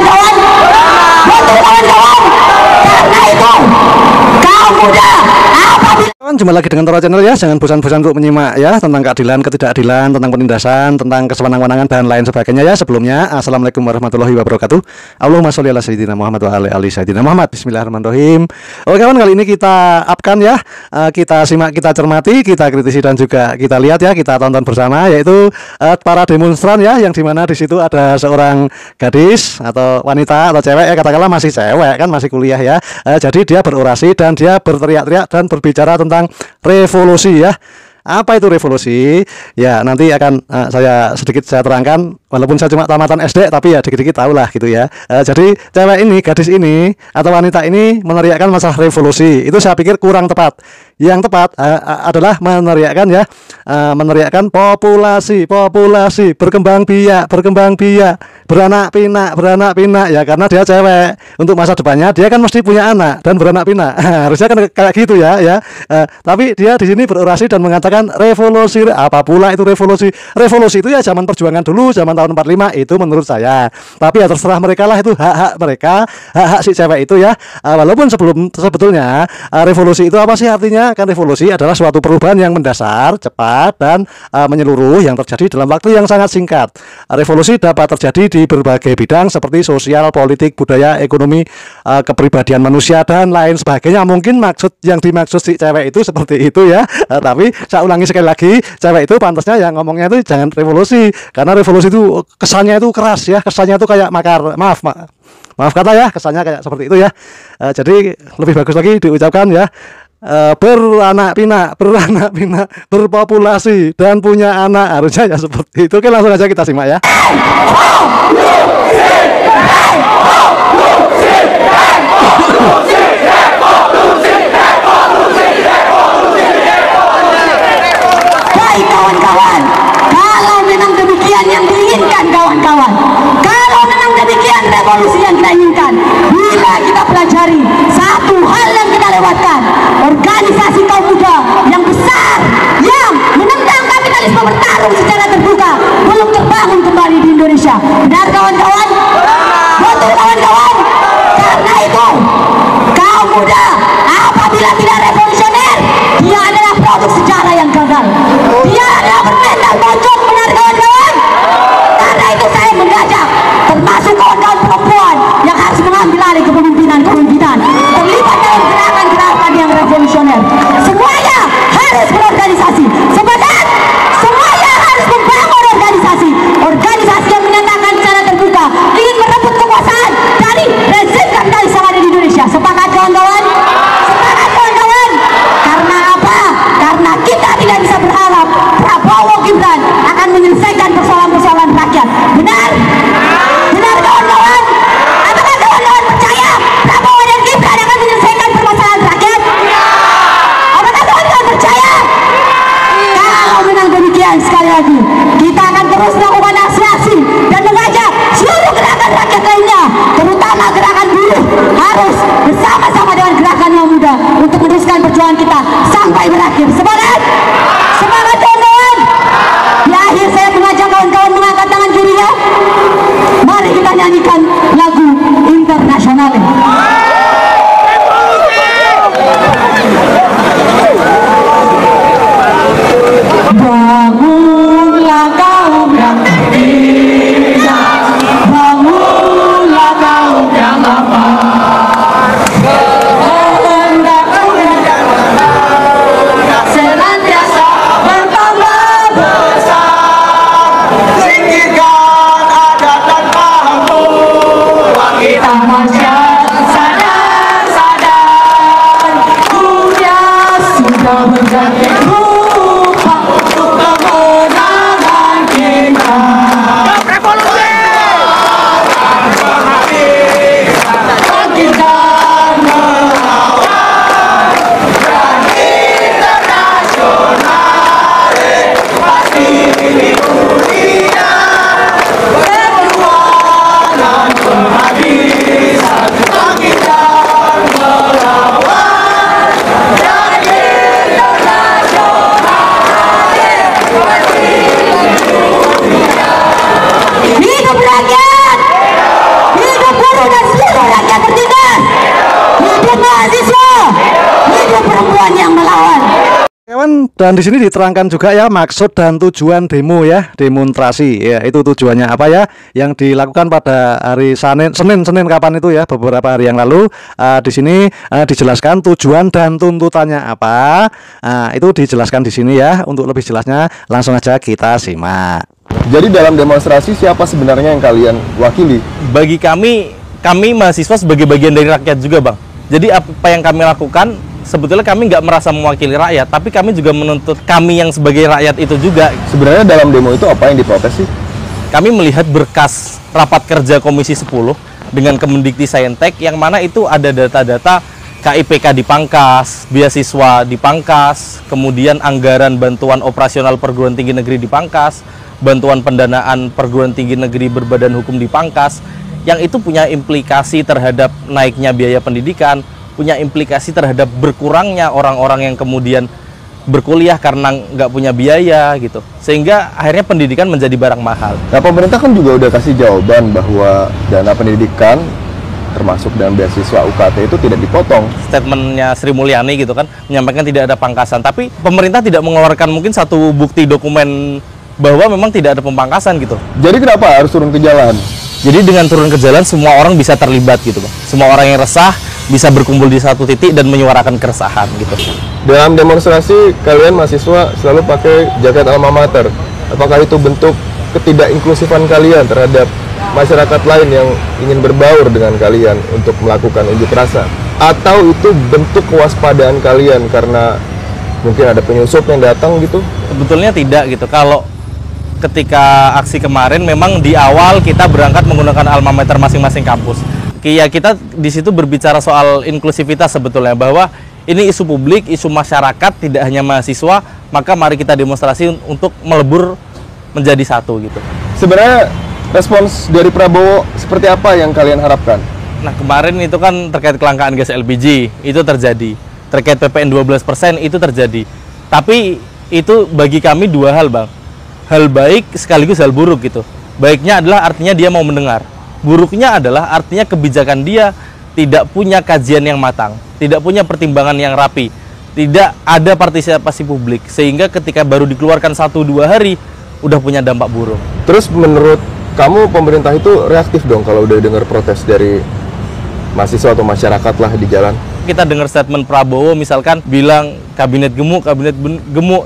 kawan-kawan? Betul kawan-kawan? Karena itu kaum muda apabila Jumpa lagi dengan Tora Channel ya. Jangan bosan-bosan untuk menyimak ya tentang keadilan, ketidakadilan, tentang penindasan, tentang kesewenang-wenangan dan lain sebagainya ya. Sebelumnya, Assalamualaikum warahmatullahi wabarakatuh. Allahumma sholli ala sayyidina Muhammad wa ala ali sayyidina Muhammad. Bismillahirrahmanirrahim. Oke kawan, kali ini kita upkan ya. Kita simak, kita cermati, kita kritisi dan juga kita lihat ya, kita tonton bersama, yaitu para demonstran ya, yang dimana di situ ada seorang gadis atau wanita atau cewek ya, katakanlah masih cewek kan, masih kuliah ya. Jadi dia berorasi dan dia berteriak-teriak dan berbicara tentang revolusi ya. Apa itu revolusi? Ya nanti akan saya terangkan, walaupun saya cuma tamatan SD tapi ya dikit-dikit tahu lah gitu ya. Jadi cewek ini, gadis ini atau wanita ini meneriakkan masalah revolusi. Itu saya pikir kurang tepat. Yang tepat adalah meneriakkan ya, meneriakkan populasi berkembang biak, beranak pinak ya, karena dia cewek. Untuk masa depannya dia kan mesti punya anak dan beranak pinak. Harusnya kan kayak gitu ya. Tapi dia di sini berorasi dan mengatakan revolusi. Apa pula itu revolusi? Revolusi itu ya zaman perjuangan dulu, zaman tahun 45 itu menurut saya. Tapi ya terserah mereka lah, itu hak-hak mereka, hak-hak si cewek itu ya. Walaupun sebetulnya revolusi itu apa sih artinya? Kan revolusi adalah suatu perubahan yang mendasar, cepat dan menyeluruh yang terjadi dalam waktu yang sangat singkat. Revolusi dapat terjadi di berbagai bidang seperti sosial, politik, budaya, ekonomi, kepribadian manusia dan lain sebagainya. Mungkin yang dimaksud si cewek itu seperti itu ya. Tapi saya ulangi sekali lagi, cewek itu pantasnya yang ngomongnya itu jangan revolusi, karena revolusi itu kesannya itu keras ya, kesannya itu kayak makar, maaf kata ya, kesannya kayak seperti itu ya. Jadi lebih bagus lagi diucapkan ya, beranak pinak, berpopulasi dan punya anak, harusnya ya seperti itu. Oke, langsung aja kita simak ya. Kawan-kawan, kalau memang demikian yang diinginkan kawan-kawan, kalau memang demikian revolusi yang kita inginkan, bila kita pelajari satu hal yang kita lewatkan, organisasi kaum muda yang besar yang menentang kapitalisme bertarung secara terbuka belum terbangun kembali di Indonesia. Benar kawan-kawan? Betul kawan-kawan? Karena itu kaum muda apabila tidak revolusioner, dia adalah produk sejarah yang gagal. Dia adalah bermental bocor, benar kawan-kawan? Karena itu saya mengajak termasuk kawan-kawan perempuan yang harus mengambil alih kepemimpinan terlibat dalam gerakan-gerakan yang revolusioner. Semuanya harus berorganisasi. Sebenarnya semuanya harus membangun organisasi yang menyatakan secara terbuka ingin merebut kekuasaan dari rezim kapitalis yang ada di Indonesia. Sepakat kawan-kawan? Sepakat kawan-kawan? Dan di sini diterangkan juga ya maksud dan tujuan demo ya, demonstrasi ya, itu tujuannya apa ya, yang dilakukan pada hari Senin kapan itu ya, beberapa hari yang lalu. Di sini dijelaskan tujuan dan tuntutannya apa. Itu dijelaskan di sini ya. Untuk lebih jelasnya langsung aja kita simak. Jadi dalam demonstrasi siapa sebenarnya yang kalian wakili? Bagi kami mahasiswa sebagai bagian dari rakyat juga, Bang. Jadi apa yang kami lakukan, sebetulnya kami nggak merasa mewakili rakyat, tapi kami juga menuntut kami yang sebagai rakyat itu juga. Sebenarnya dalam demo itu apa yang diprotes sih? Kami melihat berkas rapat kerja Komisi 10 dengan Kemendikti-Saintek, yang mana itu ada data-data KIPK dipangkas, beasiswa dipangkas, kemudian anggaran bantuan operasional perguruan tinggi negeri dipangkas, bantuan pendanaan perguruan tinggi negeri berbadan hukum dipangkas, yang itu punya implikasi terhadap naiknya biaya pendidikan, punya implikasi terhadap berkurangnya orang-orang yang kemudian berkuliah karena nggak punya biaya gitu, sehingga akhirnya pendidikan menjadi barang mahal. Nah, pemerintah kan juga udah kasih jawaban bahwa dana pendidikan termasuk dan beasiswa UKT itu tidak dipotong. Statementnya Sri Mulyani gitu kan menyampaikan tidak ada pangkasan, tapi pemerintah tidak mengeluarkan mungkin satu bukti dokumen bahwa memang tidak ada pemangkasan gitu. Jadi kenapa harus turun ke jalan? Jadi dengan turun ke jalan semua orang bisa terlibat gitu, Bang. Semua orang yang resah bisa berkumpul di satu titik dan menyuarakan keresahan gitu. Dalam demonstrasi kalian mahasiswa selalu pakai jaket alma mater. Apakah itu bentuk ketidakinklusifan kalian terhadap masyarakat lain yang ingin berbaur dengan kalian untuk melakukan unjuk rasa? Atau itu bentuk kewaspadaan kalian karena mungkin ada penyusup yang datang gitu? Sebetulnya tidak gitu. Kalau ketika aksi kemarin memang di awal kita berangkat menggunakan alma mater masing-masing kampus. Ya kita di situ berbicara soal inklusivitas sebetulnya, bahwa ini isu publik, isu masyarakat, tidak hanya mahasiswa, maka mari kita demonstrasi untuk melebur menjadi satu gitu. Sebenarnya respons dari Prabowo seperti apa yang kalian harapkan? Nah, kemarin itu kan terkait kelangkaan gas LPG, itu terjadi. Terkait PPN 12% itu terjadi. Tapi itu bagi kami dua hal, Bang. Hal baik sekaligus hal buruk gitu. Baiknya adalah artinya dia mau mendengar. Buruknya adalah artinya kebijakan dia tidak punya kajian yang matang, tidak punya pertimbangan yang rapi, tidak ada partisipasi publik, sehingga ketika baru dikeluarkan 1-2 hari udah punya dampak buruk. Terus menurut kamu pemerintah itu reaktif dong kalau udah dengar protes dari mahasiswa atau masyarakat lah di jalan? Kita dengar statement Prabowo misalkan bilang kabinet gemuk,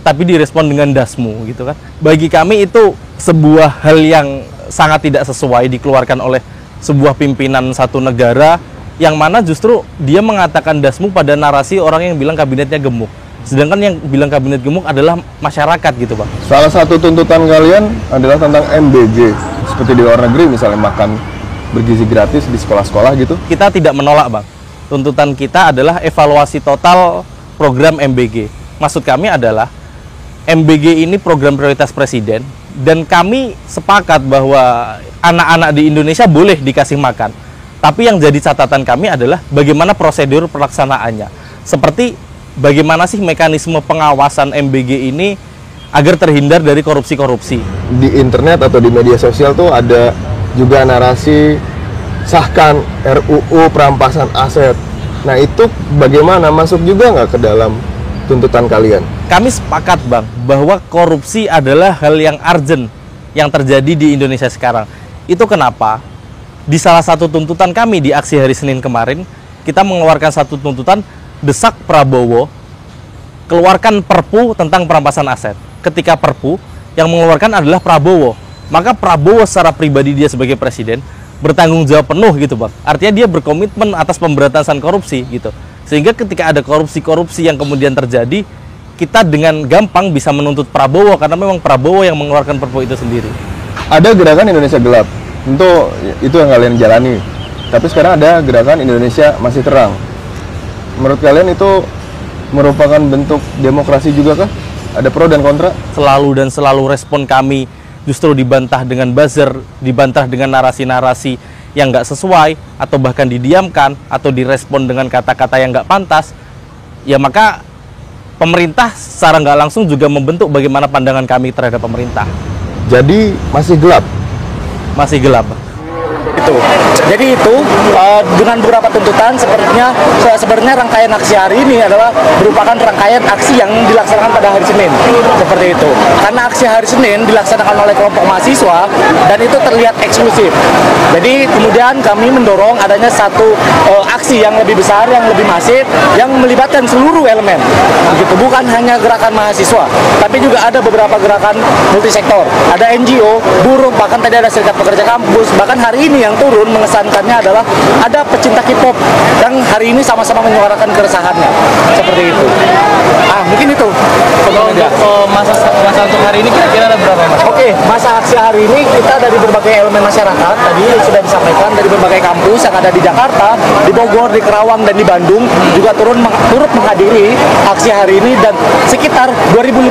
tapi direspon dengan dasmu gitu kan. Bagi kami itu sebuah hal yang sangat tidak sesuai dikeluarkan oleh sebuah pimpinan satu negara, yang mana justru dia mengatakan dasmu pada narasi orang yang bilang kabinetnya gemuk. Sedangkan yang bilang kabinet gemuk adalah masyarakat gitu, Bang. Salah satu tuntutan kalian adalah tentang MBG, seperti di luar negeri misalnya makan bergizi gratis di sekolah-sekolah gitu. Kita tidak menolak, Bang. Tuntutan kita adalah evaluasi total program MBG. Maksud kami adalah MBG ini program prioritas Presiden, dan kami sepakat bahwa anak-anak di Indonesia boleh dikasih makan. Tapi yang jadi catatan kami adalah bagaimana prosedur pelaksanaannya. Seperti bagaimana sih mekanisme pengawasan MBG ini agar terhindar dari korupsi-korupsi. Di internet atau di media sosial tuh ada juga narasi sahkan RUU perampasan aset. Nah itu bagaimana, masuk juga nggak ke dalam tuntutan kalian? Kami sepakat, Bang, bahwa korupsi adalah hal yang urgent yang terjadi di Indonesia sekarang. Itu kenapa di salah satu tuntutan kami di aksi hari Senin kemarin, kita mengeluarkan satu tuntutan, desak Prabowo keluarkan Perpu tentang perampasan aset. Ketika Perpu yang mengeluarkan adalah Prabowo, maka Prabowo secara pribadi dia sebagai presiden bertanggung jawab penuh gitu, Bang. Artinya dia berkomitmen atas pemberantasan korupsi gitu. Sehingga ketika ada korupsi-korupsi yang kemudian terjadi, kita dengan gampang bisa menuntut Prabowo karena memang Prabowo yang mengeluarkan Perpu itu sendiri. Ada gerakan Indonesia gelap, tentu itu yang kalian jalani. Tapi sekarang ada gerakan Indonesia masih terang. Menurut kalian itu merupakan bentuk demokrasi juga kah? Ada pro dan kontra? Selalu respon kami justru dibantah dengan buzzer, dibantah dengan narasi-narasi yang nggak sesuai, atau bahkan didiamkan, atau direspon dengan kata-kata yang nggak pantas. Ya maka pemerintah secara nggak langsung juga membentuk bagaimana pandangan kami terhadap pemerintah. Jadi masih gelap? Masih gelap. Itu. Jadi itu dengan beberapa tuntutan sebenarnya rangkaian aksi hari ini adalah merupakan rangkaian aksi yang dilaksanakan pada hari Senin. Seperti itu. Karena aksi hari Senin dilaksanakan oleh kelompok mahasiswa dan itu terlihat eksklusif. Jadi kemudian kami mendorong adanya satu aksi yang lebih besar, yang lebih masif, yang melibatkan seluruh elemen. Begitu. Bukan hanya gerakan mahasiswa, tapi juga ada beberapa gerakan multisektor. Ada NGO, buruh, bahkan tadi ada serikat pekerja kampus. Bahkan hari ini yang turun mengesankannya adalah ada pecinta K-pop yang hari ini sama-sama menyuarakan keresahannya. Seperti itu. Mungkin itu. Kalau untuk masa untuk hari ini kira-kira ada berapa, Mas? Oke, masa aksi hari ini kita dari berbagai elemen masyarakat tadi sudah disampaikan dari berbagai kampus yang ada di Jakarta, di Bogor, di Kerawang dan di Bandung juga turut menghadiri aksi hari ini dan sekitar 2.500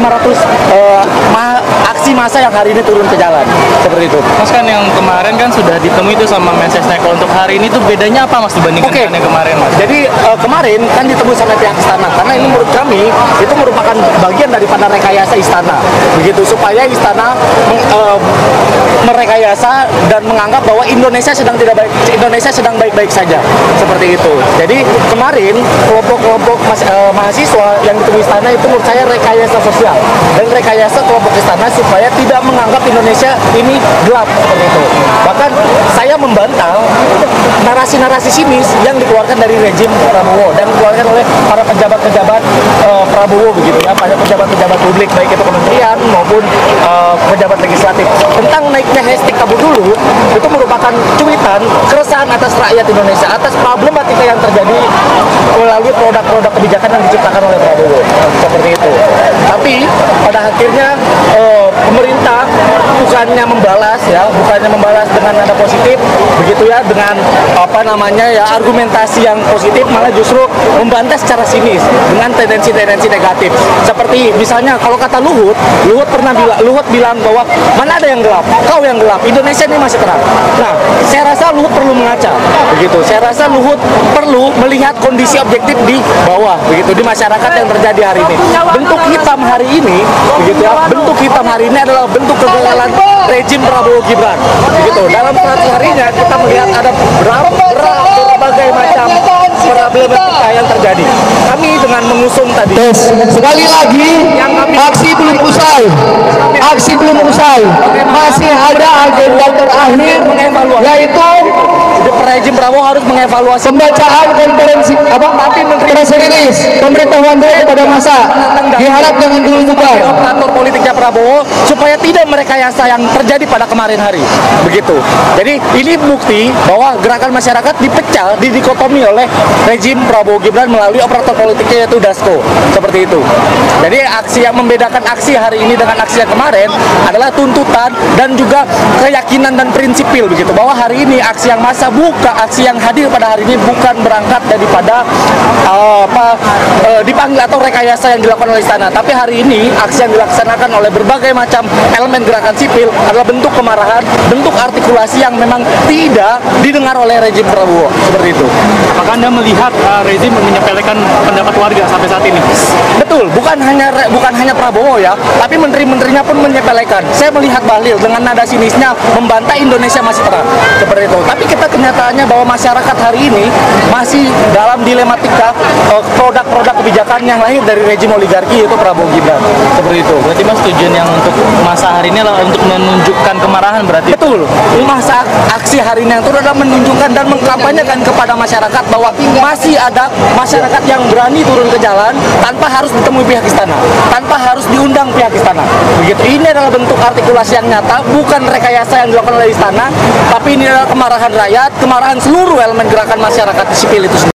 aksi massa yang hari ini turun ke jalan. Seperti itu. Mas, kan yang kemarin kan sudah ditemui itu sama Mensesnek. Kalau untuk hari ini tuh bedanya apa, Mas, dibandingkan dengan yang kemarin, Mas? Jadi kemarin kan ditemui sama pihak istana karena ini menurut kami itu merupakan bagian daripada rekayasa istana. Begitu supaya istana merekayasa dan menganggap bahwa Indonesia sedang baik-baik saja. Seperti itu. Jadi kemarin kelompok-kelompok mahasiswa yang ditemui istana itu menurut saya rekayasa sosial dan rekayasa kelompok istana supaya tidak menganggap Indonesia ini gelap seperti itu. Bahkan saya membantah narasi-narasi sinis yang dikeluarkan dari rejim Prabowo dan dikeluarkan oleh para pejabat-pejabat Prabowo begitu ya, para pejabat-pejabat publik baik itu kementerian maupun pejabat legislatif tentang naiknya hashtag Kabur Dulu itu merupakan cuitan keresahan atas rakyat Indonesia atas problematika yang terjadi melalui produk-produk kebijakan yang diciptakan oleh Prabowo seperti itu. Tapi pada akhirnya pemerintah bukannya membalas dengan nada positif begitu ya, dengan argumentasi yang positif, malah justru membantah secara sinis dengan tendensi-tendensi negatif. Seperti misalnya kalau kata Luhut bilang bahwa mana ada yang gelap, kau yang gelap, Indonesia ini masih terang. Nah, saya rasa Luhut perlu mengaca begitu. Saya rasa Luhut perlu melihat kondisi objektif di bawah begitu, di masyarakat yang terjadi hari ini. Bentuk hitam hari ini begitu ya, bentuk hitam hari ini adalah bentuk kegagalan rejim Prabowo Gibran begitu. Dalam 100 harinya kita melihat ada berbagai macam problematika yang terjadi. Kami dengan mengusung tadi. Sekali lagi, aksi belum usai. Masih ada agenda terakhir, yaitu rejim Prabowo harus mengevaluasi pembacaan konferensi press release pemberitahuan kepada massa. Diharap dengan dulu bubar operator politiknya Prabowo supaya tidak merekayasa yang terjadi pada kemarin hari. Begitu. Jadi ini bukti bahwa gerakan masyarakat dipecah, didikotomi oleh rejim Prabowo Gibran melalui operator politiknya yaitu Dasko. Seperti itu. Jadi aksi yang membedakan aksi hari ini dengan aksi yang kemarin adalah tuntutan dan juga keyakinan dan prinsipil begitu, bahwa hari ini aksi yang massa aksi yang hadir pada hari ini bukan berangkat daripada dipanggil atau rekayasa yang dilakukan oleh istana, tapi hari ini aksi yang dilaksanakan oleh berbagai macam elemen gerakan sipil adalah bentuk kemarahan, bentuk artikulasi yang memang tidak didengar oleh rejim Prabowo. Seperti itu. Apakah Anda melihat rezim menyepelekan pendapat warga sampai saat ini? Betul, bukan hanya Prabowo ya, tapi menteri-menterinya pun menyepelekan. Saya melihat Bahlil dengan nada sinisnya membantah Indonesia masih terang. Seperti itu. Tapi kita kenyataannya bahwa masyarakat hari ini masih dalam dilematika produk-produk kebijakan yang lahir dari rejim oligarki yaitu Prabowo Gibran. Seperti itu. Berarti Mas, tujuan yang untuk masa hari ini adalah untuk menunjukkan kemarahan berarti? Betul. Masa aksi hari ini yang itu adalah menunjukkan dan mengkampanyekan kepada masyarakat bahwa masih ada masyarakat yang berani turun ke jalan tanpa harus ditemui pihak istana, tanpa harus diundang pihak istana. Begitu. Ini adalah bentuk artikulasi yang nyata, bukan rekayasa yang dilakukan oleh istana, tapi ini adalah kemarahan rakyat, kemarahan seluruh elemen gerakan masyarakat sipil itu sendiri.